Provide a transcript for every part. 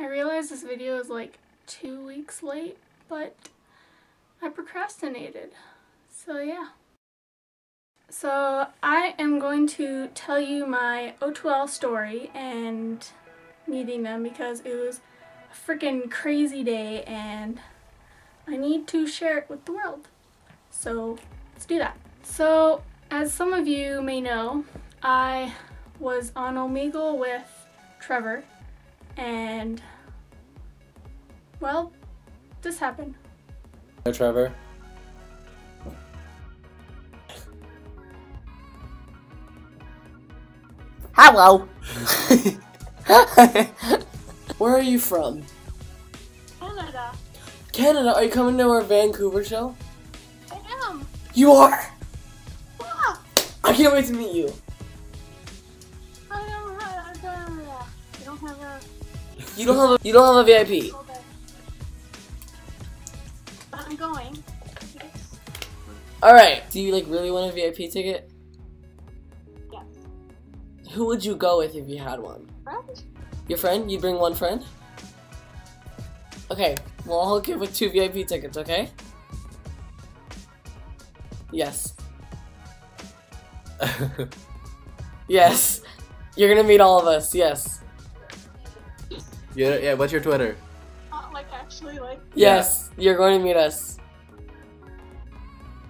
I realized this video is like 2 weeks late, but I procrastinated. So yeah. So I am going to tell you my O2L story and meeting them because it was a freaking crazy day and I need to share it with the world. So let's do that. So as some of you may know, I was on Omegle with Trevor and well, this happened. Hi, Trevor. Hello. Where are you from? Canada. Canada. Are you coming to our Vancouver show? I am. You are. Yeah. I can't wait to meet you. You don't have a VIP. Okay. But I'm going. All right. Do you really want a VIP ticket? Yes. Who would you go with if you had one? Friend? Your friend? You'd bring one friend? Okay. Well, I'll hook you with 2 VIP tickets. Okay? Yes. Yes. You're gonna meet all of us. Yes. Yeah, what's your Twitter? Actually, Yes, you're going to meet us.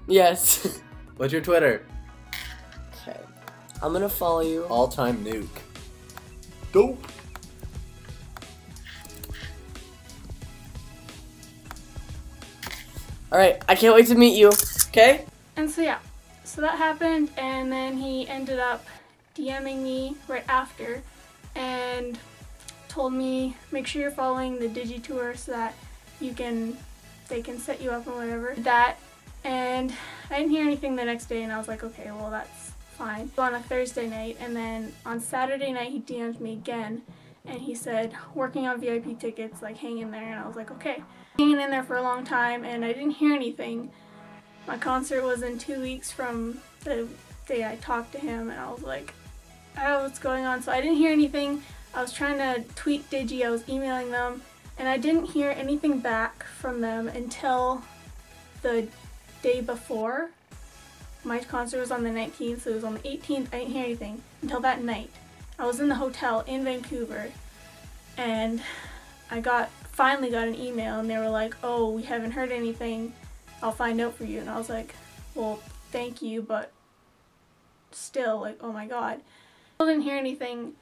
Yes. What's your Twitter? Okay. I'm gonna follow you. All-time nuke. Dope. Alright, I can't wait to meet you. Okay? And so yeah, so that happened and then he ended up DMing me right after and told me make sure you're following the DigiTour so that they can set you up or whatever. That, and I didn't hear anything the next day and I was like, okay, well that's fine. On a Thursday night and then on Saturday night he DM'd me again and he said, working on VIP tickets, hang in there, and I was like, okay. Hanging in there for a long time and I didn't hear anything. My concert was in 2 weeks from the day I talked to him and I was like, oh, what's going on? So I didn't hear anything. I was trying to tweet Digi, I was emailing them, and I didn't hear anything back from them until the day before. My concert was on the 19th, so it was on the 18th, I didn't hear anything until that night. I was in the hotel in Vancouver, and I finally got an email, and they were like, oh, we haven't heard anything, I'll find out for you. And I was like, well, thank you, but still, oh my god. I didn't hear anything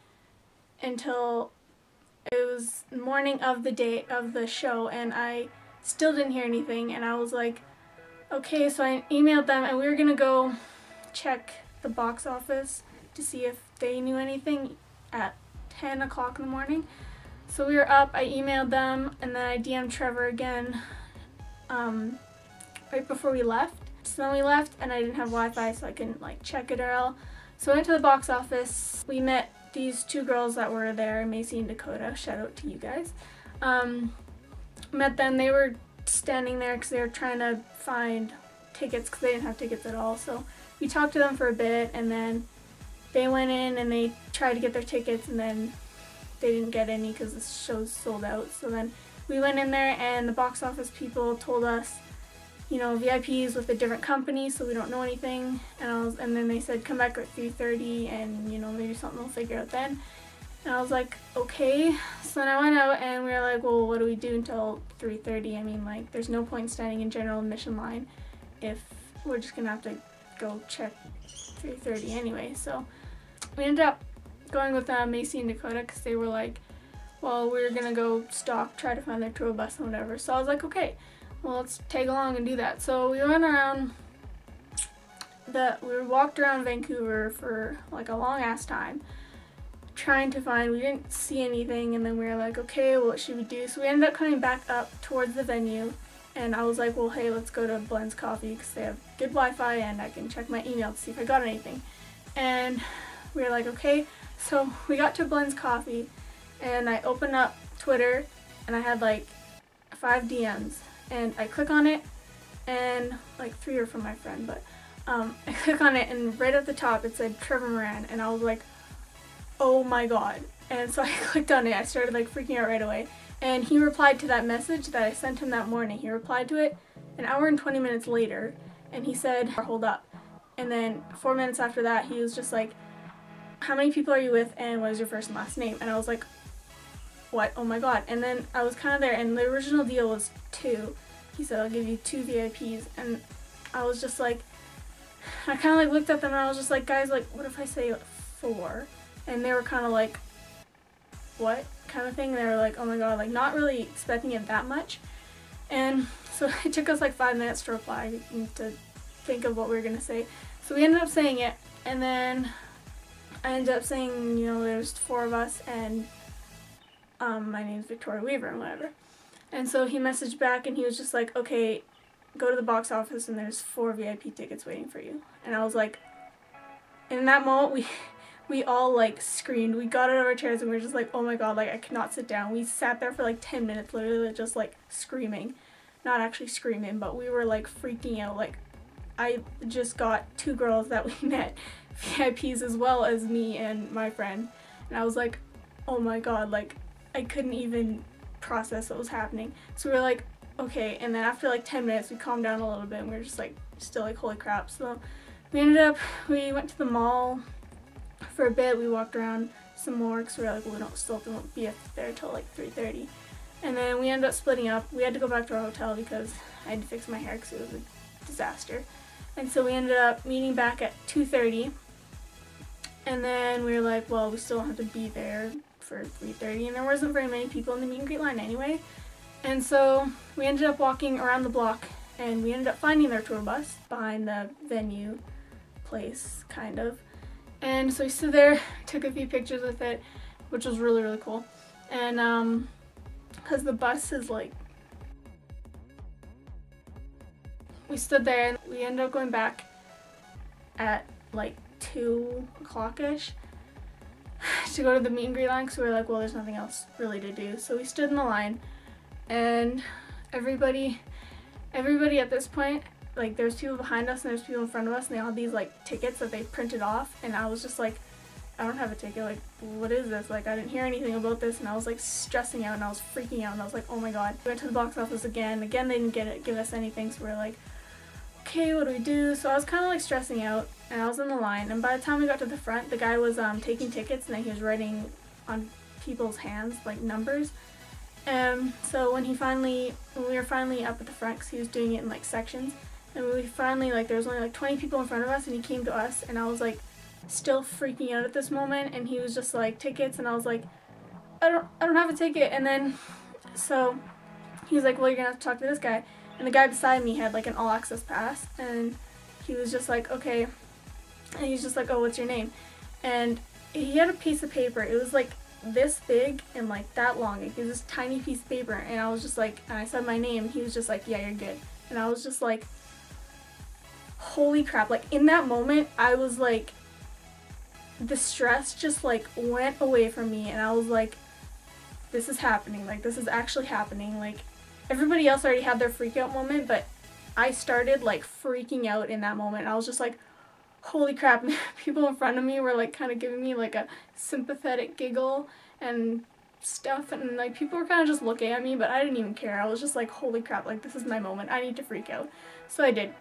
until it was the morning of the day of the show and I still didn't hear anything and I was like, okay, so I emailed them and we were gonna go check the box office to see if they knew anything at 10 o'clock in the morning. So we were up, I emailed them and then I DM'd Trevor again right before we left. So then we left and I didn't have Wi-Fi so I couldn't check it or all. So I went to the box office. We met these 2 girls that were there, Macy and Dakota, shout out to you guys. Met them, they were standing there because they were trying to find tickets because they didn't have tickets at all. So we talked to them for a bit and then they went in and they tried to get their tickets and then they didn't get any because the show's sold out. So then we went in there and the box office people told us, you know, VIPs with a different company, so we don't know anything. And then they said come back at 3:30 and, you know, maybe something we'll figure out then. And I was like, okay. So then I went out and we were like, well, what do we do until 3:30? I mean, there's no point standing in general admission line if we're just gonna have to go check 3:30 anyway. So we ended up going with Macy and Dakota because they were like, well, we're gonna go stalk, try to find their tour bus and whatever. So I was like, okay. Well, let's tag along and do that. So we went around, we walked around Vancouver for a long ass time, trying to find, we didn't see anything, and then we were like, okay, what should we do? So we ended up coming back up towards the venue, and I was like, well, hey, let's go to Blend's Coffee because they have good Wi-Fi and I can check my email to see if I got anything. And we were like, okay. So we got to Blend's Coffee, and I opened up Twitter, and I had 5 DMs. And I click on it, and 3 are from my friend, but I click on it, and right at the top it said Trevor Moran, and I was like, oh my god. And so I clicked on it. I started like freaking out right away. And he replied to that message that I sent him that morning. He replied to it an hour and 20 minutes later, and he said, hold up. And then 4 minutes after that, he was just like, how many people are you with and what is your first and last name? And I was like, what? Oh my god. And then I was kind of there, and the original deal was 2. He said, I'll give you 2 VIPs. And I was just like, I kind of like looked at them and I was just like, guys, like, what if I say 4? And they were kind of like, what kind of thing? They were like, oh my god, like not really expecting it that much. And so it took us like 5 minutes to reply and to think of what we were gonna say. So we ended up saying it, and then I ended up saying, you know, there's 4 of us, and my name's Victoria Weaver and whatever. And so he messaged back and he was just like, okay, go to the box office and there's 4 VIP tickets waiting for you. And I was like, in that moment we all like screamed. We got out of our chairs and we were just like, oh my god, like I could not sit down. We sat there for like 10 minutes literally just like screaming. Not actually screaming, but we were like freaking out. Like I just got 2 girls that we met VIPs as well as me and my friend. And I was like, oh my god, like I couldn't even process what was happening. So we were like, okay. And then after like 10 minutes we calmed down a little bit and we were just like still like holy crap. So we went to the mall for a bit. We walked around some more because we were like, well, we won't be there till like 3:30. And then we ended up splitting up. We had to go back to our hotel because I had to fix my hair because it was a disaster. And so we ended up meeting back at 2:30. And then we were like, well, we still have to be there for 3:30, and there wasn't very many people in the meet and greet line anyway. And so we ended up walking around the block, and we ended up finding their tour bus behind the venue place, kind of. And so we stood there, took a few pictures with it, which was really, really cool. And because the bus is like, we stood there and we ended up going back at like 2 o'clock-ish to go to the meet and greet line because we were like, well, there's nothing else really to do. So we stood in the line, and everybody at this point, like there's people behind us and there's people in front of us, and they all had these like tickets that they printed off, and I was just like, I don't have a ticket, like what is this? Like I didn't hear anything about this, and I was like stressing out and I was freaking out and I was like, oh my god. We went to the box office again they didn't give us anything, so we were like, okay, what do we do? So I was kind of like stressing out, and I was in the line, and by the time we got to the front, the guy was taking tickets, and then he was writing on people's hands like numbers. So when we were finally up at the front, because he was doing it in like sections, and we finally, like there was only like 20 people in front of us, and he came to us, and I was like still freaking out at this moment, and he was just like, tickets, and I was like, I don't have a ticket. And then so he was like, well, you're gonna have to talk to this guy. And the guy beside me had like an all access pass, and he was just like, okay. And he's just like, oh, what's your name? And he had a piece of paper. It was like this big and like that long. It was this tiny piece of paper, and I was just like, and I said my name. He was just like, yeah, you're good. And I was just like, holy crap. Like in that moment, I was like, the stress just like went away from me, and I was like, this is happening. Like this is actually happening. Like everybody else already had their freak out moment, but I started like freaking out in that moment. I was just like, holy crap. People in front of me were like kind of giving me like a sympathetic giggle and stuff, and like people were kind of just looking at me, but I didn't even care. I was just like, holy crap, like this is my moment. I need to freak out. So I did.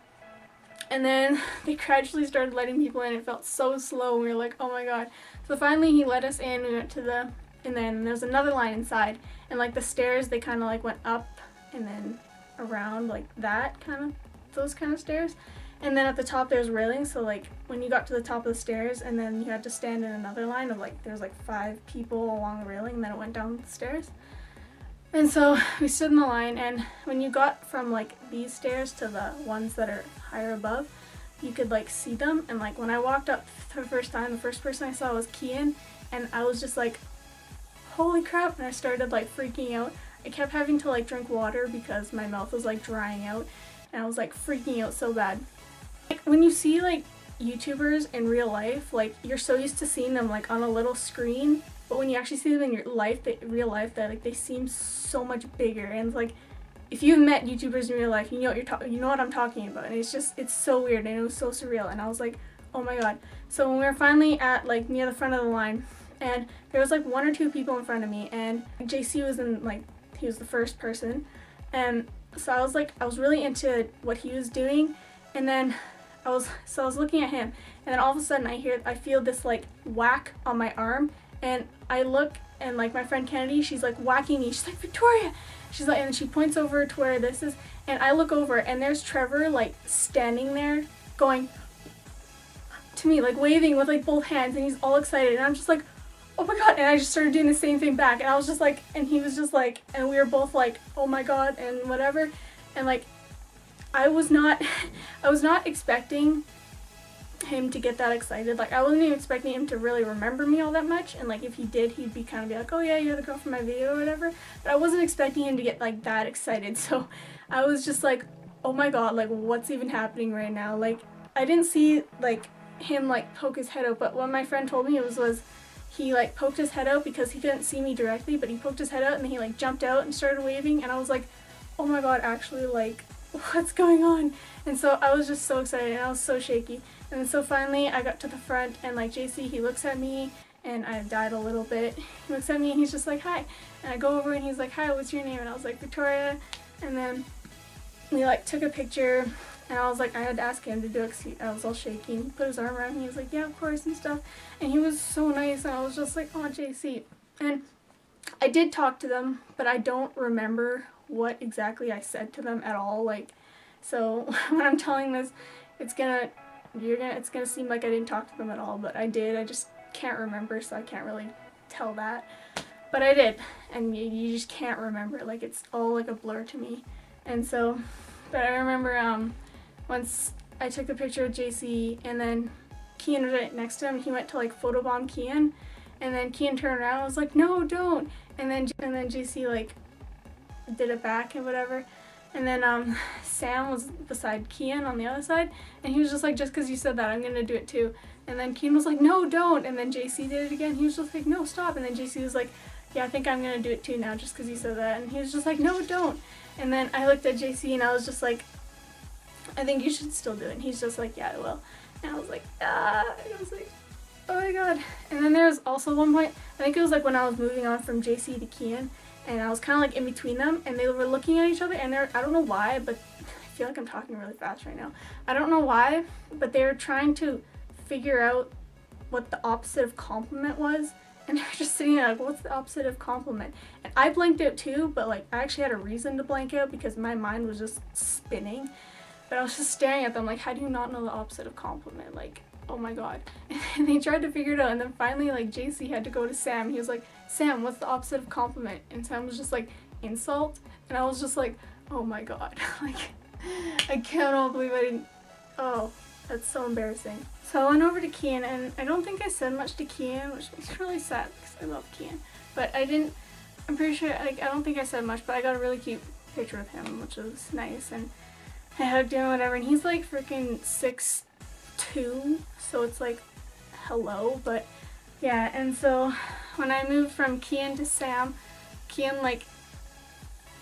And then they gradually started letting people in. It felt so slow. We were like, oh my god. So finally he let us in. We went to and then there's another line inside, and like the stairs, they kind of like went up and then around like that those kind of stairs. And then at the top there's railings, so like when you got to the top of the stairs, and then you had to stand in another line of like, there's like 5 people along the railing, and then it went down the stairs. And so we stood in the line, and when you got from like these stairs to the ones that are higher above, you could like see them. And like when I walked up for the first time, the first person I saw was Kian, and I was just like, holy crap. And I started like freaking out. I kept having to like drink water because my mouth was like drying out, and I was like freaking out so bad. Like when you see like YouTubers in real life, like you're so used to seeing them like on a little screen, but when you actually see them in your life, real life, that like they seem so much bigger. And it's like, if you've met YouTubers in real life, you know what I'm talking about. And it's so weird, and it was so surreal, and I was like, oh my god. So when we were finally at like near the front of the line, and there was like 1 or 2 people in front of me, and JC was in, like, he was the first person, and so I was really into what he was doing, and then I was looking at him, and then all of a sudden I feel this like whack on my arm, and I look, and like my friend Kennedy, she's like whacking me, she's like, Victoria, she's like, and she points over to where this is, and I look over, and there's Trevor like standing there going to me, like waving with like both hands, and he's all excited, and I'm just like, oh my god, and I just started doing the same thing back, and I was just like, and he was just like, and we were both like, oh my god, and whatever, and like I was not expecting him to get that excited. Like, I wasn't even expecting him to really remember me all that much, and like if he did, he'd be kind of be like, oh yeah, you're the girl from my video or whatever, but I wasn't expecting him to get like that excited. So I was just like, oh my god, like what's even happening right now? Like, I didn't see like him like poke his head out, but what my friend told me was he like poked his head out because he couldn't see me directly, but he poked his head out and then he like jumped out and started waving, and I was like, oh my god, actually, like, what's going on? And so I was just so excited, and I was so shaky. And so finally I got to the front, and like JC, he looks at me, and I died a little bit. He looks at me and he's just like, hi. And I go over and he's like, hi, what's your name? And I was like, Victoria. And then we like took a picture, and I was like, I had to ask him to do it because I was all shaky. And he put his arm around me, he was like, yeah, of course, and stuff. And he was so nice, and I was just like, oh, JC. And I did talk to them, but I don't remember what exactly I said to them at all. Like, so when I'm telling this, it's gonna seem like I didn't talk to them at all, but I did. I just can't remember, so I can't really tell that. But I did, and you just can't remember. Like, it's all like a blur to me. And so, but I remember once I took the picture with JC, and then Kian was right next to him. He went to like photobomb Kian, and then Kian turned around and was like, no, don't. And then JC like did it back and whatever. And then Sam was beside Kian on the other side, and he was just like, just because you said that, I'm gonna do it too. And then Kian was like, no, don't. And then JC did it again. He was just like, no, stop. And then JC was like, yeah, I think I'm gonna do it too now, just because you said that. And he was just like, no, don't. And then I looked at JC, and I was just like, I think you should still do it. And he's just like, yeah, I will. And I was like, ah. And I was like, oh my god. And then there was also one point, I think it was like when I was moving on from JC to Kian, and I was kind of like in between them, and they were looking at each other, and I don't know why, but I feel like I'm talking really fast right now. I don't know why, but they were trying to figure out what the opposite of compliment was, and they were just sitting there like, what's the opposite of compliment? And I blanked out too, but like I actually had a reason to blank out because my mind was just spinning. But I was just staring at them like, how do you not know the opposite of compliment? Like, oh my god. And they tried to figure it out, and then finally like JC had to go to Sam. He was like, Sam, what's the opposite of compliment? And Sam was just like, insult. And I was just like, oh my god. Like, I cannot believe I didn't. Oh, that's so embarrassing. So I went over to Kian, and I don't think I said much to Kian, which makes me really sad because I love Kian. But I'm pretty sure, like, I don't think I said much, but I got a really cute picture of him, which was nice. And I hugged him, whatever, and he's like freaking 6'2", so it's like, hello. But yeah, and so when I moved from Kian to Sam, Kian, like,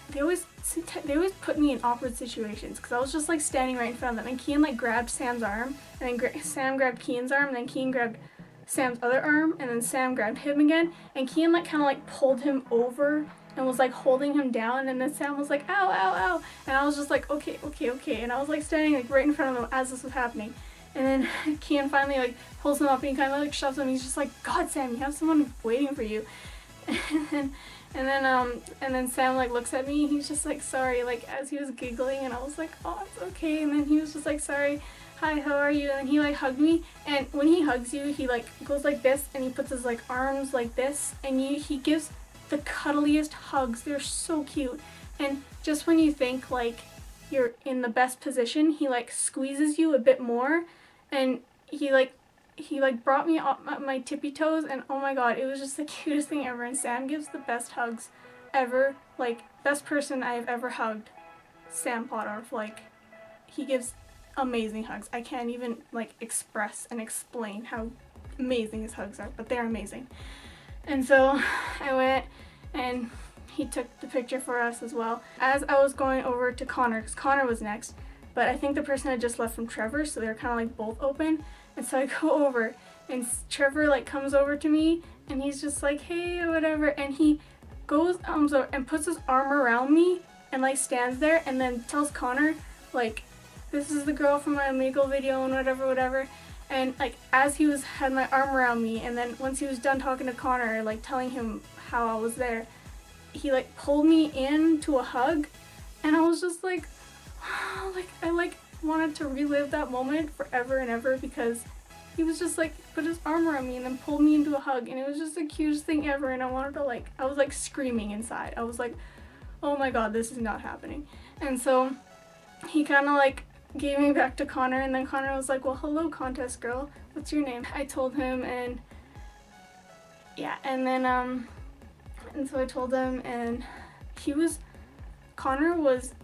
they always put me in awkward situations because I was just like standing right in front of them, and Kian like grabbed Sam's arm, and then Sam grabbed Kian's arm, and then Kian grabbed Sam's other arm, and then Sam grabbed him again, and Kian like kind of like pulled him over and was like holding him down, and then Sam was like, ow, ow, ow, and I was just like, okay, and I was like standing like right in front of him as this was happening. And then Kian finally like pulls him up, and he kind of like shoves him. He's just like, God, Sam, you have someone waiting for you. And then Sam like looks at me, and he's just like, sorry, like as he was giggling, and I was like, oh, it's okay. And then he was just like, sorry, hi, how are you? And he like hugged me, and when he hugs you, he like goes like this, and he puts his like arms like this, and he gives the cuddliest hugs. They're so cute. And just when you think like you're in the best position, he like squeezes you a bit more, and he brought me up my tippy toes, and oh my god, it was just the cutest thing ever. And Sam gives the best hugs ever, like best person I've ever hugged, Sam Pottorff. Like, he gives amazing hugs. I can't even like express and explain how amazing his hugs are, but they're amazing. And so I went, and he took the picture for us as well. As I was going over to Connor, because Connor was next, but I think the person had just left from Trevor, so they were kind of like both open. And so I go over, and Trevor like comes over to me and he's just like, hey, or whatever, and he goes and puts his arm around me and like stands there and then tells Connor like, this is the girl from my illegal video and whatever. And like as he had my arm around me, and then once he was done talking to Connor, like telling him how I was there, he like pulled me into a hug, and I was just like, oh, like I like wanted to relive that moment forever and ever, because he was just like put his arm around me and then pulled me into a hug, and it was just the cutest thing ever. And I wanted to like, I was like screaming inside. I was like, oh my god, this is not happening. And so he kind of like gave me back to Connor, and then Connor was like, well, hello contest girl, what's your name? I told him, and yeah, and then and so I told him, and Connor was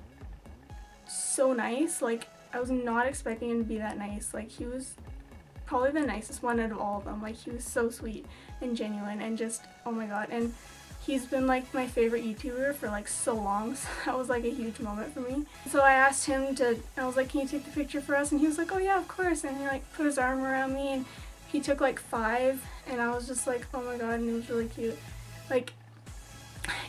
so nice. Like I was not expecting him to be that nice. Like he was probably the nicest one out of all of them. Like he was so sweet and genuine and just, oh my god. And he's been like my favorite YouTuber for like so long, so that was like a huge moment for me. So I asked him I was like, can you take the picture for us? And he was like, oh yeah, of course. And he like put his arm around me and he took like 5, and I was just like, oh my god, and it was really cute. Like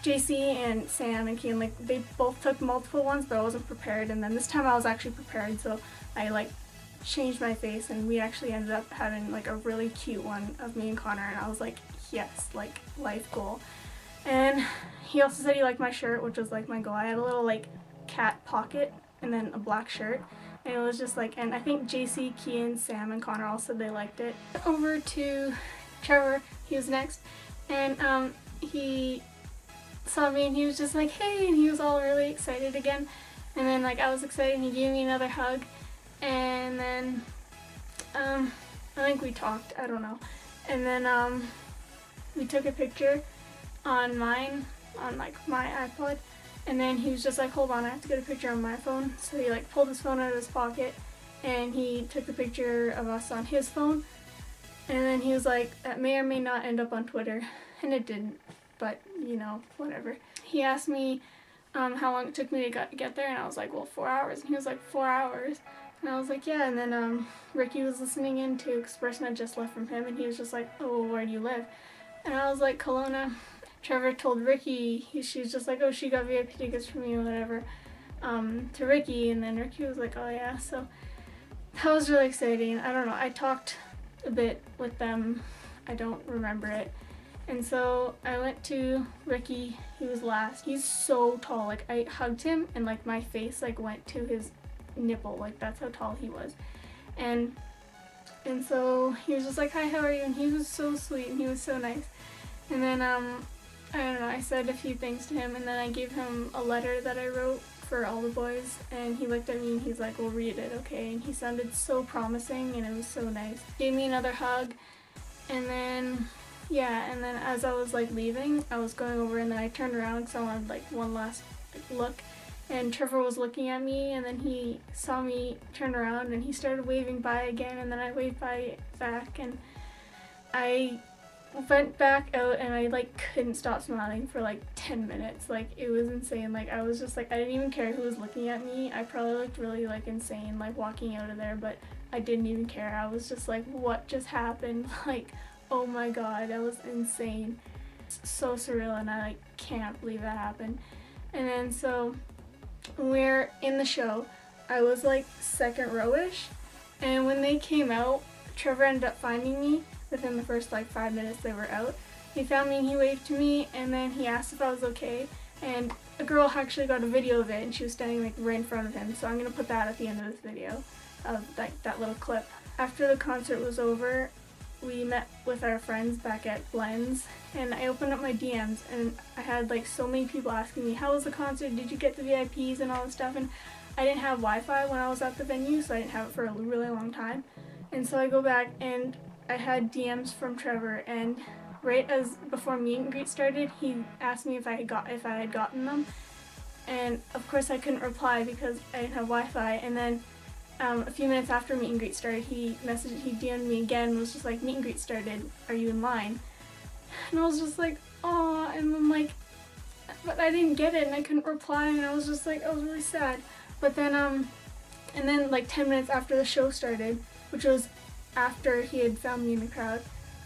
JC and Sam and Kean, like they both took multiple ones, but I wasn't prepared, and then this time I was actually prepared, so I like changed my face, and we actually ended up having like a really cute one of me and Connor, and I was like, yes, like life goal. And he also said he liked my shirt, which was like my goal. I had a little like cat pocket and then a black shirt, and it was just like, and I think JC, Kean, Sam, and Connor all said they liked it. Over to Trevor, he was next, and he saw me and he was just like, hey, and he was all really excited again. And then like I was excited and he gave me another hug, and then I think we talked, I don't know. And then we took a picture on like my iPod, and then he was just like, hold on, I have to get a picture on my phone. So he like pulled his phone out of his pocket and he took a picture of us on his phone, and then he was like, that may or may not end up on Twitter, and it didn't, but you know, whatever. He asked me how long it took me to get there, and I was like, well, 4 hours. And he was like, 4 hours? And I was like, yeah. And then Ricky was listening in too, because the person had just left from him, and he was just like, oh, well, where do you live? And I was like, Kelowna. Trevor told Ricky, she's just like, oh, she got VIP tickets from you, whatever, to Ricky, and then Ricky was like, oh yeah. So that was really exciting. I don't know, I talked a bit with them, I don't remember it. And so I went to Ricky, he was last. He's so tall, like I hugged him and like my face like went to his nipple, like that's how tall he was. And so he was just like, hi, how are you? And he was so sweet and he was so nice. And then I don't know, I said a few things to him, and then I gave him a letter that I wrote for all the boys, and he looked at me and he's like, well, read it, okay? And he sounded so promising and it was so nice. Gave me another hug, and then yeah, and then as I was like leaving, I was going over, and then I turned around because I wanted like one last look, and Trevor was looking at me, and then he saw me turn around and he started waving bye again, and then I waved bye back, and I went back out and I like couldn't stop smiling for like 10 minutes. Like it was insane. Like I was just like, I didn't even care who was looking at me. I probably looked really like insane like walking out of there, but I didn't even care. I was just like, what just happened? Like, oh my god, that was insane. It's so surreal, and I like can't believe that happened. And then so when we were in the show, I was like second row-ish, and when they came out, Trevor ended up finding me within the first like 5 minutes they were out. He found me and he waved to me, and then he asked if I was okay, and a girl actually got a video of it, and she was standing like right in front of him, so I'm gonna put that at the end of this video of like that little clip. After the concert was over, we met with our friends back at Blends, and I opened up my DMs, and I had like so many people asking me, how was the concert, did you get the VIPs and all this stuff, and I didn't have Wi-Fi when I was at the venue, so I didn't have it for a really long time. And so I go back and I had DMs from Trevor, and right as before meet and greet started, he asked me if I had gotten them, and of course I couldn't reply because I didn't have Wi-Fi. And then a few minutes after meet and greet started, he DM'd me again and was just like, meet and greet started, are you in line? And I was just like, aw, and I'm like, but I didn't get it and I couldn't reply, and I was just like, I was really sad. But then and then like 10 minutes after the show started, which was after he had found me in the crowd,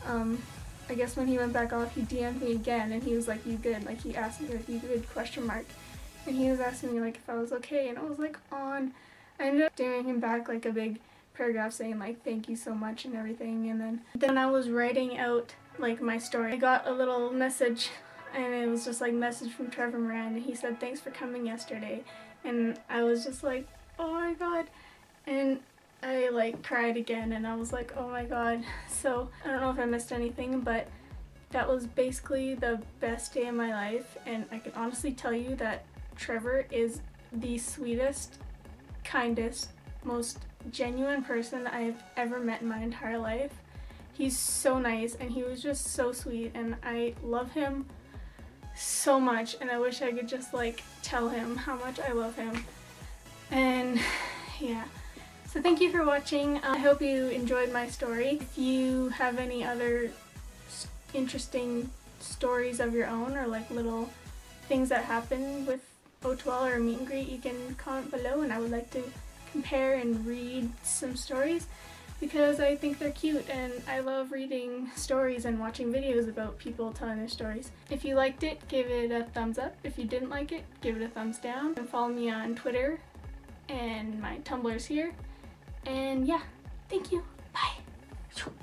I guess when he went back off, he DM'd me again, and he was like, "You good?" Like, he asked me, like, "You good?" question mark. And he was asking me, like, if I was okay, and I was like, I ended up DMing him back, like, a big paragraph saying, like, thank you so much and everything. And then when I was writing out, like, my story, I got a little message, and it was just, like, message from Trevor Moran, and he said, "Thanks for coming yesterday." And I was just like, oh my god. And I, like, cried again, and I was like, oh my god. So I don't know if I missed anything, but that was basically the best day of my life, and I can honestly tell you that Trevor is the sweetest, kindest, most genuine person that I have ever met in my entire life. He's so nice, and he was just so sweet, and I love him so much, and I wish I could just, like, tell him how much I love him. And yeah. So thank you for watching. I hope you enjoyed my story. If you have any other interesting stories of your own, or like little things that happen with O2L or a meet and greet, you can comment below, and I would like to compare and read some stories because I think they're cute, and I love reading stories and watching videos about people telling their stories. If you liked it, give it a thumbs up. If you didn't like it, give it a thumbs down. And follow me on Twitter, and my Tumblr's here. And yeah, thank you. Bye.